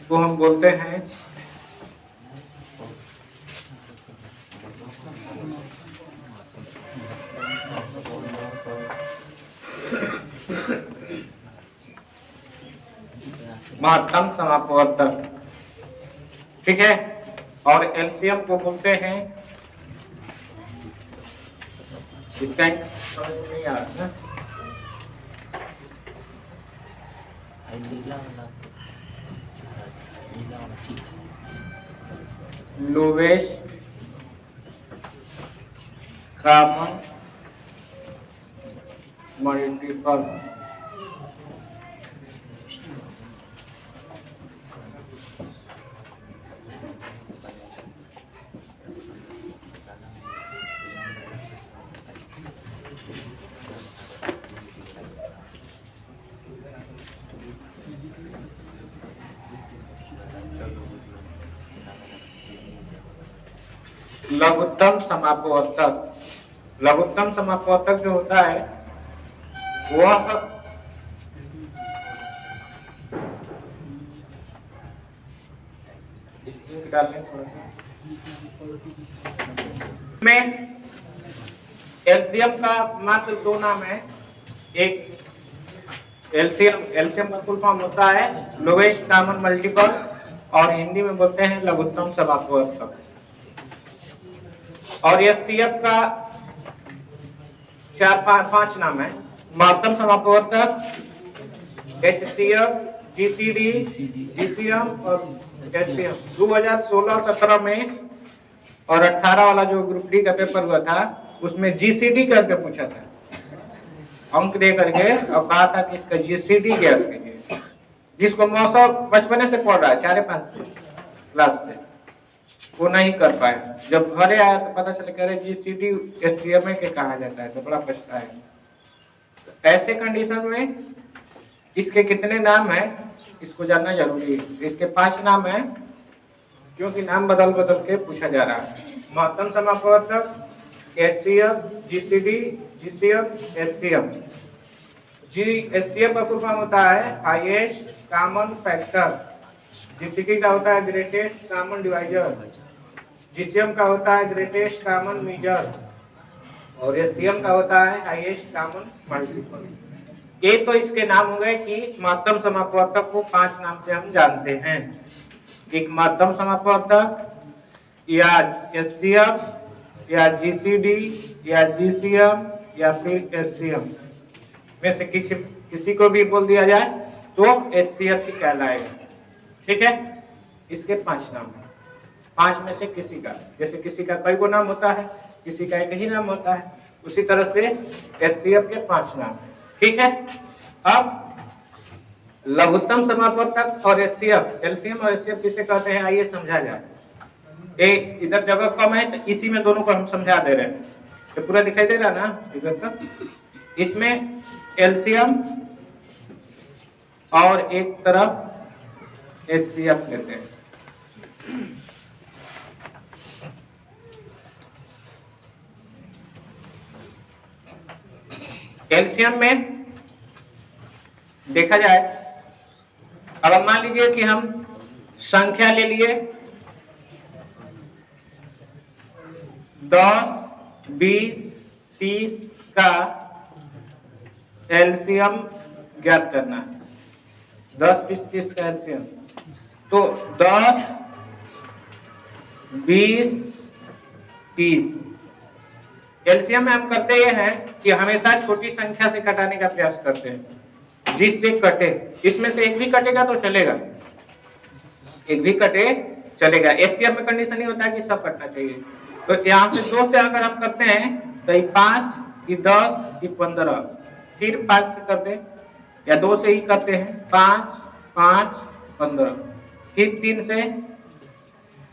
को हम बोलते हैं महत्तम समापवर्तक। ठीक है, और एलसीएम को बोलते हैं, इसका समझ में नहीं आ रहा ना, लोवेस्ट कॉमन मल्टीपल। लघुत्तम समापवर्तक, लघुत्तम समापवर्तक जो होता है वह में एलसीएम का मात्र दो नाम है। एक एलसीएम का फुल फॉर्म होता है लोवेस्ट कॉमन मल्टीपल, और हिंदी में बोलते हैं लघुत्तम समापवर्तक। और एचसीएफ का पांच नाम है, महत्तम समापवर्तक, एचसीएफ, जीसीडी, जीसीएम और एचसीएम। 2016-17 में और 18 वाला जो ग्रुप डी का पेपर हुआ था उसमें जीसीडी करके पूछा था, अंक दे करके, और कहा था कि इसका जीसीडी ज्ञात कीजिए। जिसको मौसम बचपने से पढ़ रहा है 4-5 क्लास से, वो नहीं कर पाए। जब घरे आया तो पता चला कह रहे जीसीडी एचसीएम के कहा जाता है, तो बड़ा पछता है। ऐसे कंडीशन में इसके कितने नाम हैं इसको जानना जरूरी है। इसके 5 नाम हैं, क्योंकि नाम बदल बदल के पूछा जा रहा है। महत्तम समापवर्तक, HCF, GCD, GCF, HCM. HCF का फुल फॉर्म होता है हाईएस्ट कॉमन फैक्टर, जीसीडी का होता है ग्रेटेस्ट कॉमन डिवाइजर, जीसीएम का होता है ग्रेटेस्ट कॉमन मेजर, और एचसीएम का होता है हाईएस्ट कॉमन मल्टीपल। ये तो इसके नाम हो गए कि महत्तम समापवर्तक को 5 नाम से हम जानते हैं। एक महत्तम समापवर्तक, या एचसीएफ, या जीसीडी, या जीसीएम, या फिर एचसीएम में से किसी को भी बोल दिया जाए तो एचसीएफ की कहलाएगा। ठीक है, इसके 5 नाम है। 5 में से किसी का, जैसे किसी का कई गो नाम होता है, किसी का एक ही नाम होता है, उसी तरह से एचसीएफ के 5 नाम है। ठीक है, अब लघुत्तम समापवर्तक और एचसीएफ, एलसीएम और एचसीएफ किसे कहते हैं आइए समझा जाए। इधर जगह कम है तो इसी में दोनों को हम समझा दे रहे हैं, तो पूरा दिखाई दे रहा ना इधर तक। इसमें एलसीएम और एक तरफ एचसीएफ लेते हैं। एलसीएम में देखा जाए, अब मान लीजिए कि हम संख्या ले लिए 10, 20, 30 का एलसीएम ज्ञात करना है। 10, 20, 30 का एलसीएम, तो 10, 20, 30 एलसीएम में हम करते ये हैं कि हमेशा छोटी संख्या से घटाने का प्रयास करते हैं जिससे कटे। इसमें से एक भी कटेगा तो चलेगा, एक भी कटे चलेगा। एचसीएफ में कंडीशन ही होता है कि सब कटना चाहिए। तो यहाँ से 2 से अगर हम करते हैं तो ये 5, ये 10, ये 15, फिर 5 से कर दे, या 2 से ही करते हैं 5, 5, 15, फिर 3 से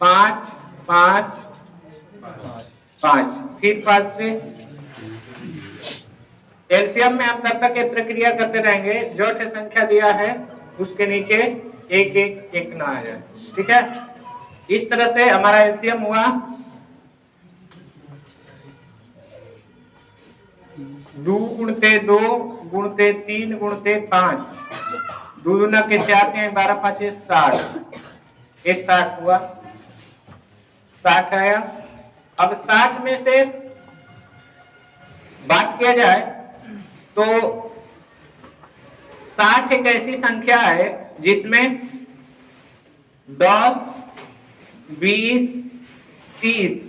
5, 5, 5, फिर 5 से। एलसीएम में हम तब तक ये प्रक्रिया करते रहेंगे जो संख्या दिया है उसके नीचे एक एक एक ना आ जाए। ठीक है, इस तरह से हमारा एलसीएम हुआ 2 × 2 × 3 × 5 2 दूना के 4 के 12 5 60, ये 60 हुआ, 60 आया। अब 60 में से बात किया जाए तो 60 एक ऐसी संख्या है जिसमें 10, 20, 30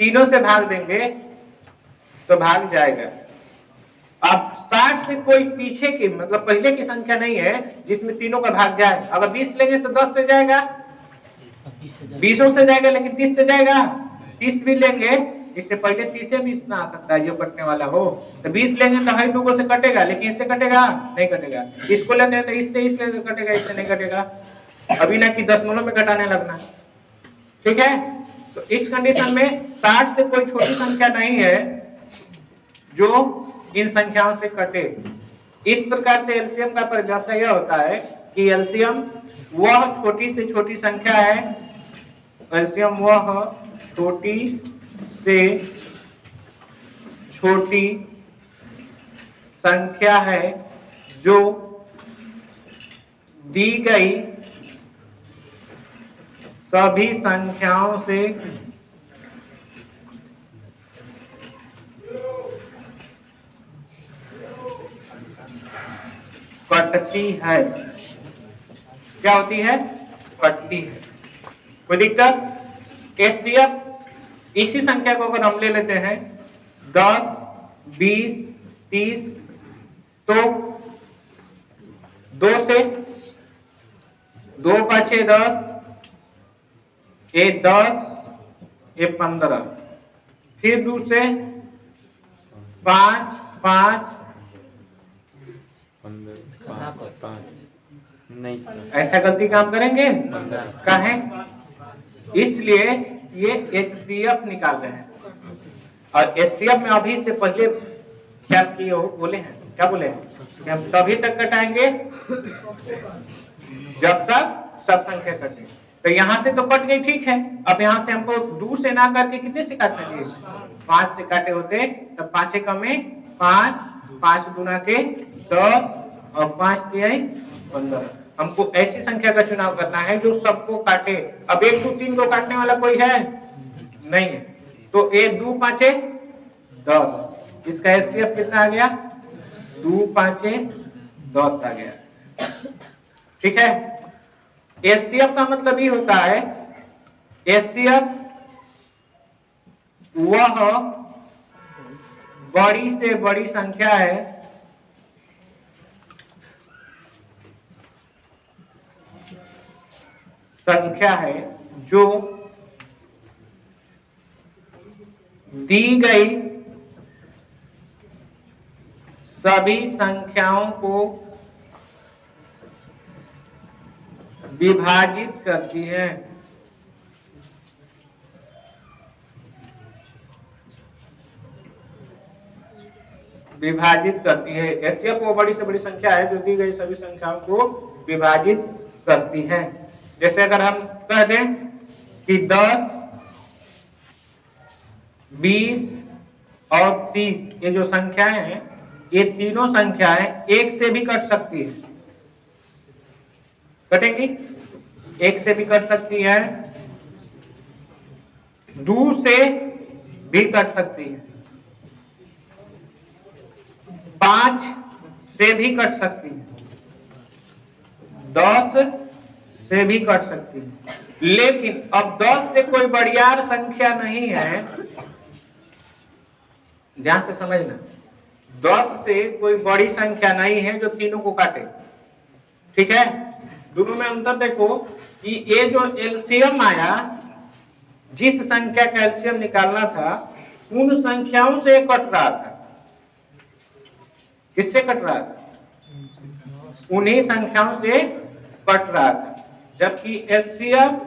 तीनों से भाग देंगे तो भाग जाएगा। अब 60 से कोई पीछे की मतलब पहले की संख्या नहीं है जिसमें तीनों का भाग जाए। अगर 20 लेंगे तो 10 से जाएगा, 20 से जाएगा, लेकिन 30 से जाएगा। 30 भी लेंगे, इससे पहले 30 से 20 ना आ सकता है जो कटने वाला हो। तो 20 लेंगे तो हर दो से कटेगा, लेकिन इससे कटेगा नहीं कटेगा। इसको लेंगे तो इससे कटेगा, इससे नहीं कटेगा। अभी ना कि दशमलव में घटाने लगना, ठीक है। तो इस कंडीशन में 60 से कोई छोटी संख्या नहीं है जो इन संख्याओं से कटे। इस प्रकार से एलसीएम का परिभाषा यह होता है कि एलसीएम वह छोटी से छोटी संख्या है, एलसीएम वह छोटी से छोटी संख्या है जो दी गई सभी संख्याओं से कटती है। क्या होती है? कटती है। कोई दिक्कत? एचसीएफ इसी संख्या को अगर हम ले लेते हैं 10, 20, 30, तो 2 से 2 5 10, ये 10, ये 15, फिर 2 से 5 5 नहीं, ऐसा गलती काम करेंगे काहे? इसलिए ये एचसीएफ निकाल रहे हैं। और एचसीएफ में अभी से पहले क्या किए हो बोले हैं, क्या बोले हैं कि हम तभी तक कटाएंगे जब तक सब संख्या कटे। तो यहाँ से तो कट गई, ठीक है। अब यहाँ से हमको 2 से ना करके कितने से काटना चाहिए? 5 से काटे होते तब 5 कमे 5, 5 गुना के 10 और 5 दिए 15। हमको ऐसी संख्या का चुनाव करना है जो सबको काटे। अब 1 2 3 को काटने वाला कोई है नहीं है, तो 1 2 5 10, इसका एचसीएफ कितना आ गया? 2 5 10 आ गया, ठीक है। एचसीएफ का मतलब ये होता है, एचसीएफ वह बड़ी से बड़ी संख्या है जो दी गई सभी संख्याओं को विभाजित करती है। विभाजित करती है। एचसीएफ वो बड़ी से बड़ी संख्या है जो दी गई सभी संख्याओं को विभाजित करती है। जैसे अगर हम कह दें कि 10, 20 और 30 ये जो संख्याएं हैं, ये तीनों संख्याएं 1 से भी कट सकती है। कटेंगी? 1 से भी कट सकती है, 2 से भी कट सकती है, 5 से भी कट सकती है, 10 से भी कट सकती है। लेकिन अब 10 से कोई बड़ियार संख्या नहीं है, ध्यान से समझना। 10 से कोई बड़ी संख्या नहीं है जो तीनों को काटे, ठीक है। दोनों में अंतर देखो कि ये जो एलसीएम आया, जिस संख्या का एलसीएम निकालना था उन संख्याओं से कट रहा था। किससे कट रहा था? उन्हीं संख्याओं से कट रहा था। जबकि एचसीएफ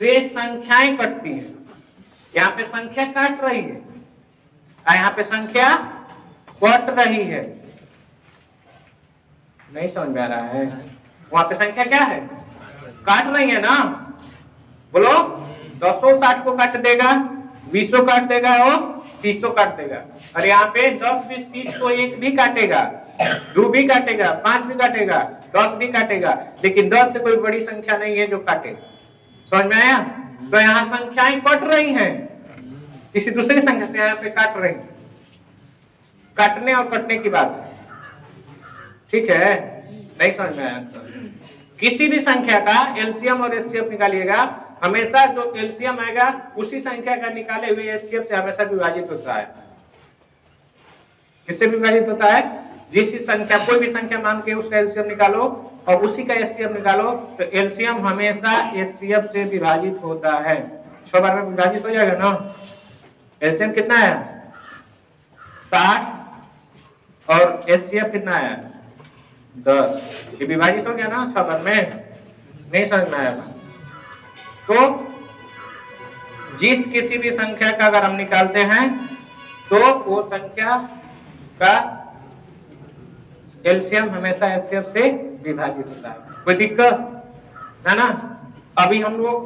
से संख्याएं कटती हैं। यहाँ पे संख्या काट रही है और यहाँ पे संख्या कट रही है। नहीं समझ में आ रहा है? वहां पे संख्या क्या है? काट रही है ना। बोलो, 10 60 को काट देगा, 20 काट देगा और 30 काट देगा। और यहाँ पे 10 20 30 को 1 भी काटेगा, 2 भी काटेगा, 5 भी काटेगा, 10 भी काटेगा, लेकिन 10 से कोई बड़ी संख्या नहीं है जो काटे। समझ में आया? तो यहाँ संख्याएं कट रही हैं, किसी दूसरी संख्या से यहाँ पे काट रही, काटने और कटने की बात है, ठीक है? नहीं समझ में आया? किसी भी संख्या का एलसीएम और एचसीएफ निकालिएगा, हमेशा जो एलसीएम आएगा उसी संख्या का निकाले हुए एचसीएफ से हमेशा विभाजित होता है। किससे विभाजित होता है? जिस संख्या, कोई भी संख्या मान के उसका एलसीएम निकालो और उसी का एचसीएफ निकालो, तो एलसीएम हमेशा एचसीएफ से विभाजित होता है। 6 बार में विभाजित हो जाएगा ना। एलसीएम कितना है? 60 और एचसीएफ कितना है? 10। ये विभाजित हो गया ना 6 बार में। नहीं समझ में आया? तो जिस किसी भी संख्या का अगर हम निकालते हैं तो वो संख्या का एलसीएम हमेशा एचसीएफ से विभाजित होता है। कोई दिक्कत है ना? अभी हम लोग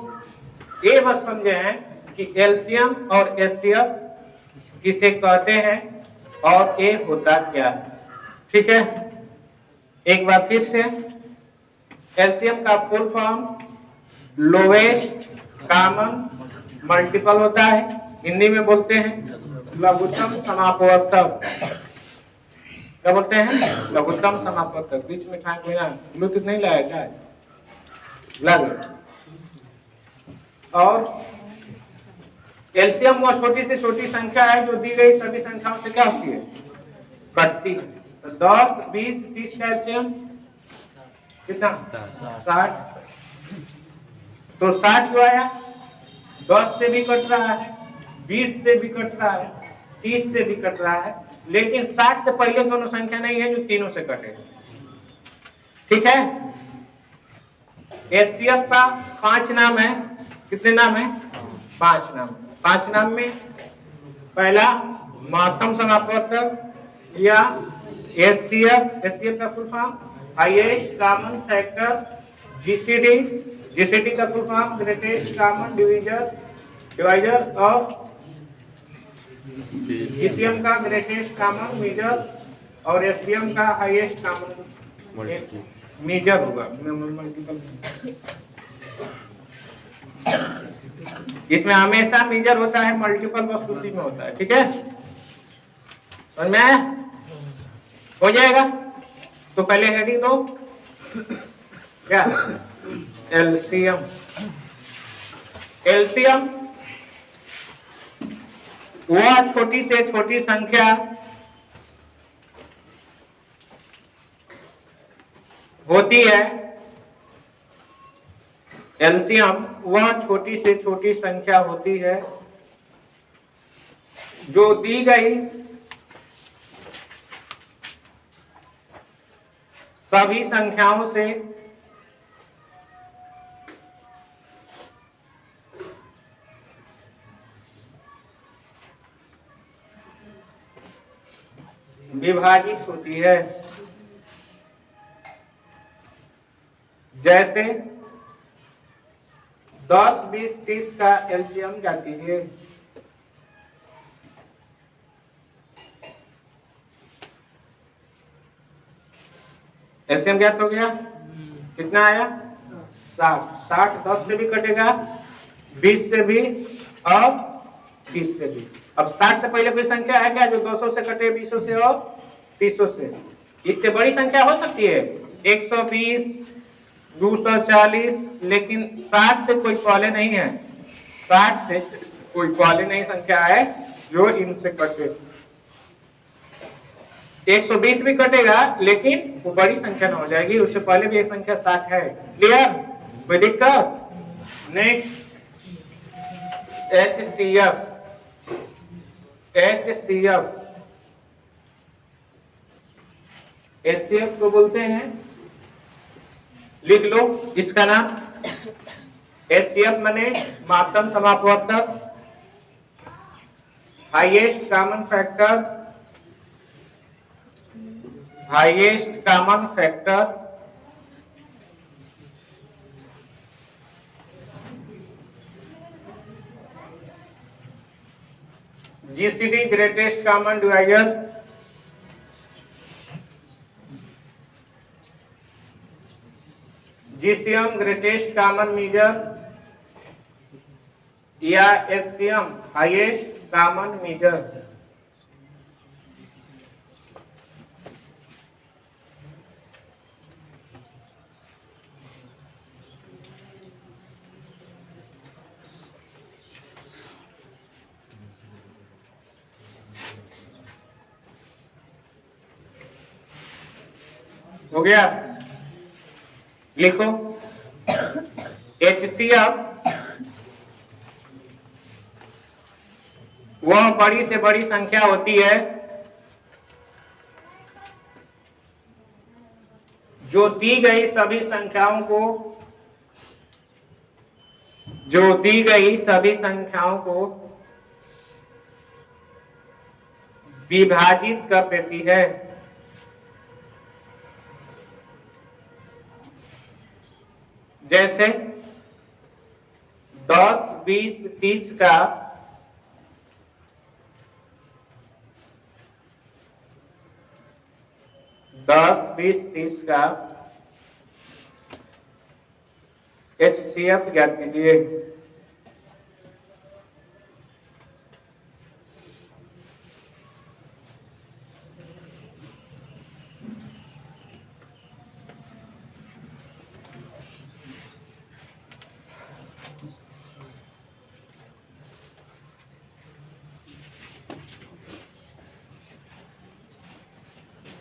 ये बस समझे हैं कि एलसीएम और एचसीएफ किसे कहते हैं और ये होता क्या है, ठीक है? एक बार फिर से, एलसीएम का full form lowest common multiple होता है, हिंदी में बोलते हैं लघुत्तम समापवर्तक। क्या बोलते हैं? लघुत्तम समापवर्तक। बीच में खाए कोई ना ब्लूटूथ नहीं लाया क्या? लग। और एलसीएम वो छोटी से छोटी संख्या है जो दी गई सभी संख्याओं से क्या होती है? कटती है। तो 10 20 30 का एलसीएम कितना? 60। तो 60 जो आया 10 से भी कट रहा है, 20 से भी कट रहा है, 30 से भी कट रहा है, लेकिन 60 से पहले दोनों संख्या नहीं है जो तीनों से कटे, ठीक है? एचसीएफ का 5 नाम है। कितने नाम है? 5 नाम। 5 नाम में पहला महत्तम समापवर्तक या एचसीएफ। एचसीएफ का full form highest common factor, GCD. GCD का full form greatest common divisor और जीसीएम का ग्रेटेस्ट कॉमन मेजर और एचसीएम का हाईएस्ट कॉमन मेजर होगा। इसमें हमेशा मेजर होता है, मल्टीपल बस उसी में होता है, ठीक है? समझ में आया? हो जाएगा। तो पहले हेडिंग दो क्या? एलसीएम। एलसीएम वह छोटी से छोटी संख्या होती है। एलसीएम वह छोटी से छोटी संख्या होती है जो दी गई सभी संख्याओं से विभाजित होती है। जैसे 10 20 30 का एलसीएम क्या कीजिए? एलसीएम ज्ञात हो गया, कितना आया? 60। 60 10 से भी कटेगा, 20 से भी और 30 से भी। अब 60 से पहले कोई संख्या है क्या जो 200 से कटे, 20 से और 30 से? इससे बड़ी संख्या हो सकती है 120 240, लेकिन 60 से कोई पहले नहीं है। 60 से कोई पहले नहीं संख्या है जो इनसे कटे। 120 भी कटेगा लेकिन वो बड़ी संख्या ना हो जाएगी, उससे पहले भी एक संख्या 60 है। क्लियर? कोई दिक्कत? Next HCF. एचसीएफ एचसीएफ को बोलते हैं, लिख लो इसका नाम। एचसीएफ माने महत्तम समापवर्तक, highest common factor, highest common factor, GCD greatest common divisor, GCM greatest common measure या एचसीएम हाईएस्ट कॉमन मेजर। हो गया, लिखो एचसीएफ वह बड़ी से बड़ी संख्या होती है जो दी गई सभी संख्याओं को विभाजित कर देती है। जैसे 10, 20, 30 का 10, 20, 30 का एचसीएफ ज्ञात कीजिए।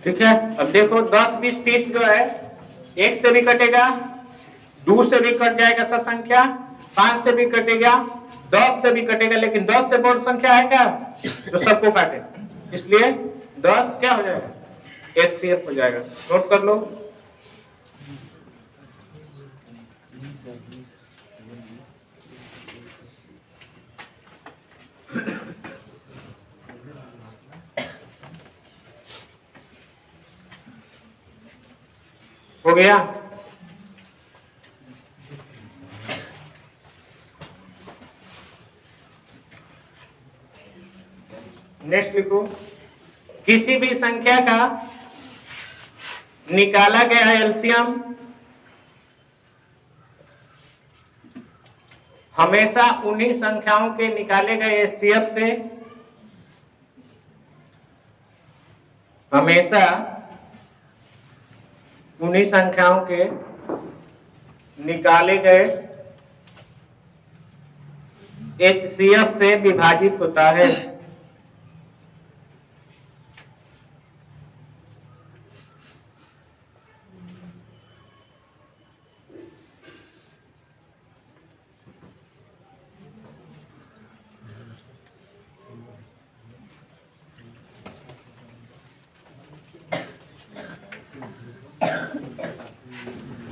ठीक है, अब देखो 10, 20, 30 जो है 1 से भी कटेगा, 2 से भी कट जाएगा सब संख्या, 5 से भी कटेगा, 10 से भी कटेगा, लेकिन 10 से बड़ी संख्या है क्या तो सबको काटे, इसलिए 10 क्या हो जाएगा एचसीएफ हो जाएगा। नोट कर लो। हो गया, नेक्स्ट लिखो, किसी भी संख्या का निकाला गया एलसीएम हमेशा उन्हीं संख्याओं के निकाले गए एचसीएफ से हमेशा उन्हीं संख्याओं के निकाले गए एचसीएफ से विभाजित होता है।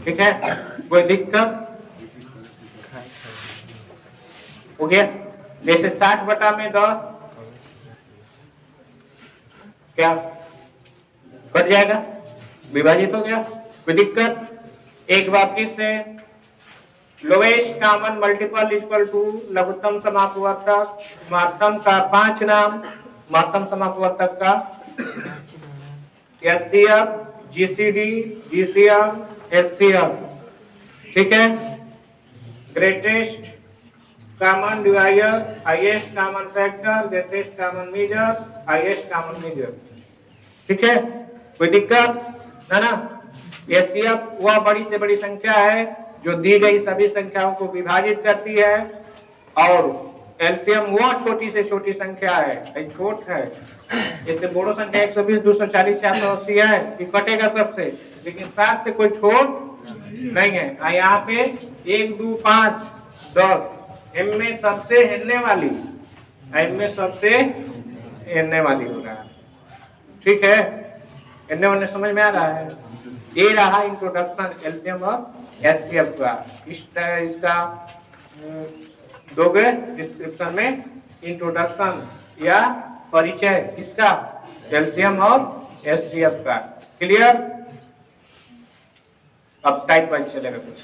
ठीक है, कोई दिक्कत? हो गया, जैसे 60/10 क्या बढ़ जाएगा, विभाजित हो गया, कोई दिक्कत? एक बार फिर से, lowest common multiple equal to लघुत्तम समापवर्तक, महत्तम का 5 नाम, महत्तम समापवर्तक का एचसीएफ, जीसीडी, जीसीएम, एचसीएफ। ठीक है, greatest common divisor, highest common factor, greatest common measure, highest common measure. ठीक है, कोई दिक्कत है ना? एचसीएफ वह बड़ी से बड़ी संख्या है जो दी गई सभी संख्याओं को विभाजित करती है, और एलसीएम वह छोटी से छोटी संख्या है, छोट है, जैसे बोड़ो संख्या 120, 240, 480 है कि कटेगा सबसे, लेकिन 60 से कोई छोट नहीं है। यहाँ पे 1, 2, 5, 10 इनमें सबसे हिलने वाली, इनमें सबसे हिलने वाली हो रहा है। ठीक है, हिलने वाले समझ में आ रहा है? ये रहा इंट्रोडक्शन एलसीएम और एचसीएफ का। इसका दोगे डिस्क्रिप्शन में इंट्रोडक्शन या परिचय इसका एलसीएम और एचसीएफ का। क्लियर? अब टाइप 1 चलेगा कुछ।